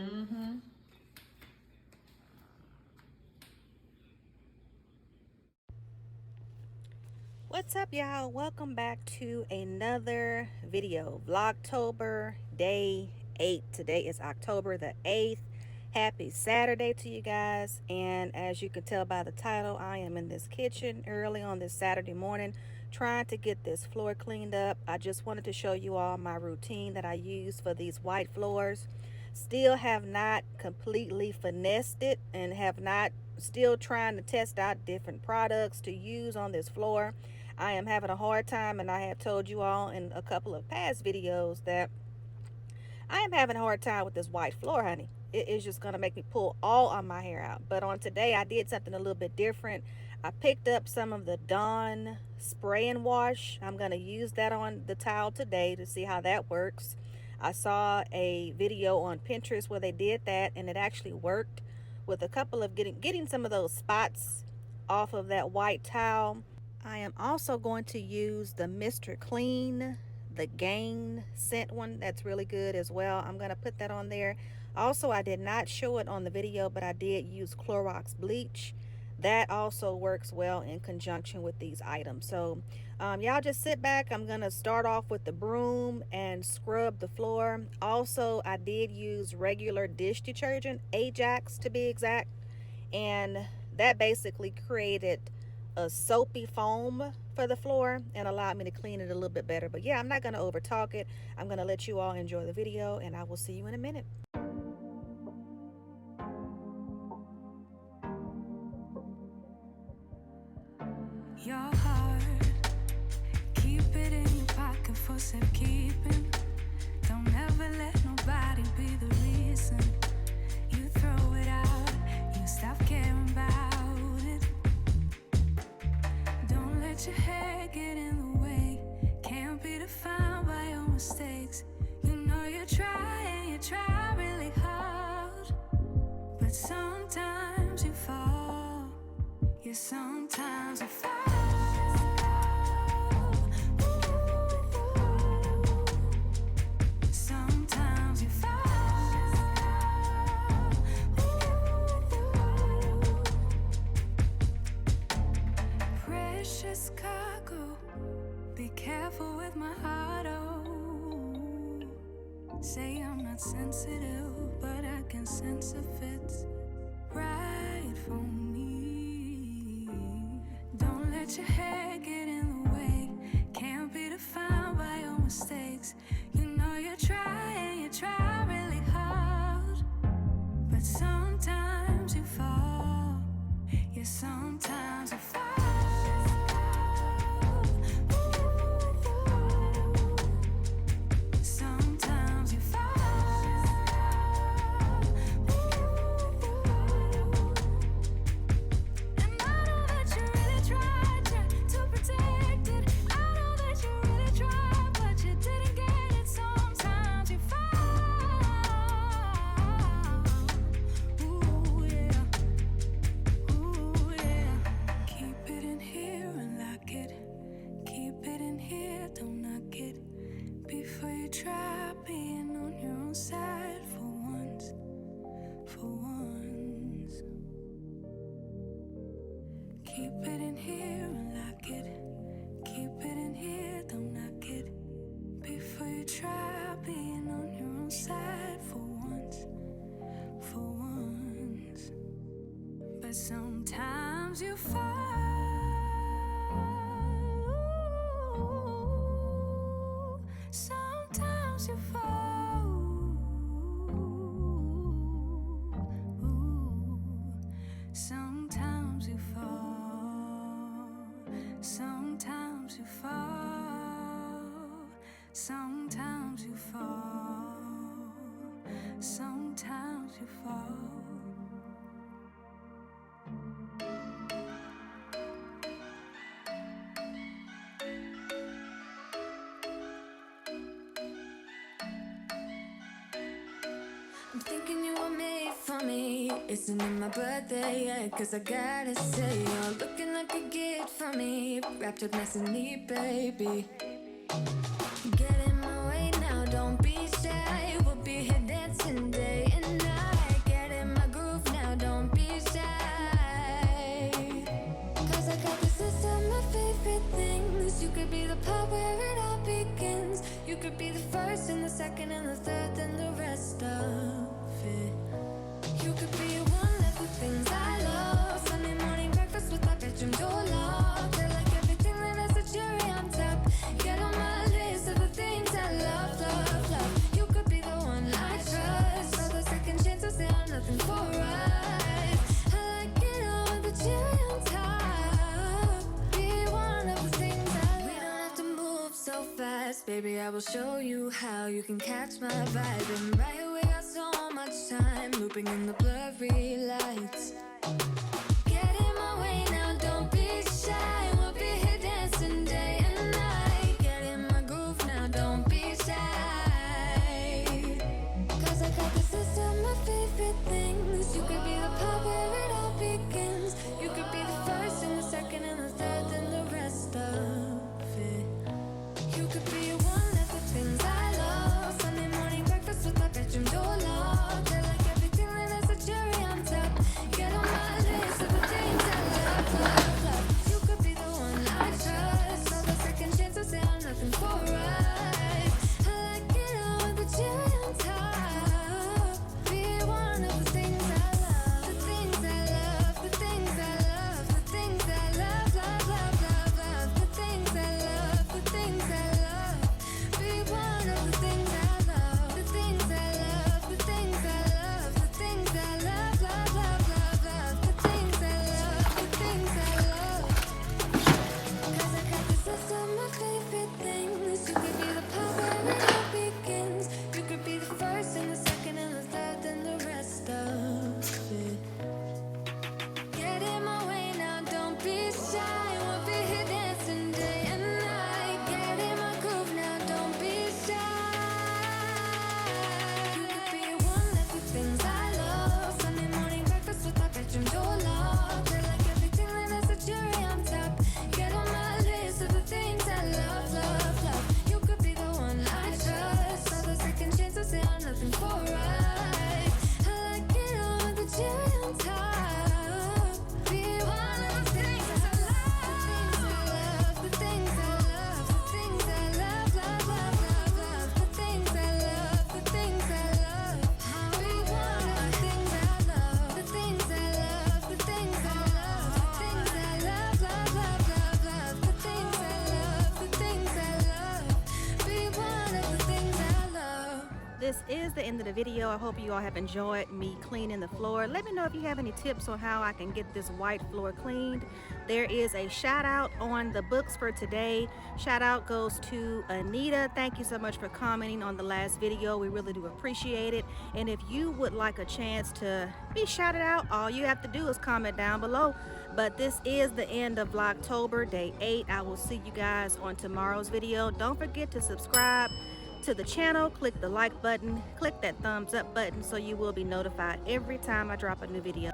Mm-hmm. What's up, y'all? Welcome back to another video. Vlogtober day 8. Today is October the 8th. Happy Saturday to you guys. And as you can tell by the title, I am in this kitchen early on this Saturday morning trying to get this floor cleaned up. I just wanted to show you all my routine that I use for these white floors. Still have not completely finessed it and have not still trying to test out different products to use on this floor. I am having a hard time, and I have told you all in a couple of past videos that I am having a hard time with this white floor, honey. It is just going to make me pull all of my hair out. But on today, I did something a little bit different. I picked up some of the Dawn spray and wash. I'm going to use that on the towel today to see how that works. I saw a video on Pinterest where they did that, and it actually worked with a couple of getting some of those spots off of that white towel. I am also going to use the Mr. Clean, the Gain scent one. That's really good as well. I'm going to put that on there. Also, I did not show it on the video, but I did use Clorox bleach. That also works well in conjunction with these items. So y'all just sit back. I'm going to start off with the broom and scrub the floor. Also, I did use regular dish detergent, Ajax to be exact, and that basically created a soapy foam for the floor and allowed me to clean it a little bit better. But yeah, I'm not going to over talk it. I'm going to let you all enjoy the video, and I will see you in a minute. Your heart, keep it in your pocket for safekeeping. Don't ever let nobody be the reason you throw it out, you stop caring about it. Don't let your hair get in the way, can't be defined by your mistakes. You know you try really hard, but sometimes you fall, yeah, sometimes you fall. Sometimes you fall. Precious cargo, be careful with my heart, oh. Say I'm not sensitive, but I can sense if it's right for me. Don't let your hair get in the way, can't be defined by your mistakes. You know you try really hard, but sometimes you fall, yeah, sometimes you fall. Sometimes you fall. And I know that you really tried to protect it. I know that you really tried, but you didn't get it. Sometimes you fall. Ooh, yeah. Ooh, yeah. Keep it in here and lock it. Keep it in here, don't knock it. Before you try being on your own side for once, for once. Keep it in here and lock it. Keep it in here, don't knock it. Before you try being on your own side for once, for once. But sometimes you fall. Sometimes you fall. Sometimes you fall. Sometimes you fall. Sometimes you fall. Sometimes you fall. I'm thinking you were made for me. Isn't it my birthday yet? Cause I gotta say, you're looking like a gift for me. Wrapped up nice and neat, baby. Get in my way now, don't be shy. We'll be here dancing day and night. Baby, I will show you how you can catch my vibe. And right away, got so much time looping in the blurry lights. Get in my way now, don't be shy. We'll be here dancing day and night. Get in my groove now, don't be shy. Cause I got this list of my favorite things. You could be the part where it all begins. You could be the first and the second and the third and the rest of it. You could be one of the things I love. Sunday morning breakfast with my bedroom door locked. I like everything and there's a cherry on top. Get on my list of the things I love, love, love. You could be the one I trust. All the second chances say I'm nothing for us. I like it all with the cherry on top. Be one of the things I love. The things I love, the things I love, the things I love, love, love, love, love. The things I love, the things I love. Be one of the things I love. The things I love, the things I love, the things I love, love, love, love, love. The things I love, the things I love. Cause I got this list of my favorite things. You could be the part where it all begins. You could be the first and the second and the third and the rest of it. Get in my way now, don't be shy. We'll be here dancing day and night. Get in my groove now, don't be shy. You could be one of the things I love. Sunday morning breakfast with my bedroom door locked. I like everything and there's a cherry on top. Get on my list of the things I love, love, love. You could be the one I trust. All the second chances say I'm nothing for us. I like it all with the cherry on top. Be one of the things I love. The things I love, the things I love, the things I love, love, love, love, love. The things I love, the things I love. Be one of the things I love. The things I love, the things I love, the things I love, love, love, love, love. The things I love, the things I love. Be one of the things I love. This is the end of the video. I hope you all have enjoyed me cleaning the floor. Let me know if you have any tips on how I can get this white floor cleaned. There is a shout out on the books for today. Shout out goes to Anita. Thank you so much for commenting on the last video. We really do appreciate it. And if you would like a chance to be shouted out, all you have to do is comment down below. But this is the end of Vlogtober, day 8. I will see you guys on tomorrow's video. Don't forget to subscribe to the channel, click the like button, click that thumbs up button so you will be notified every time I drop a new video.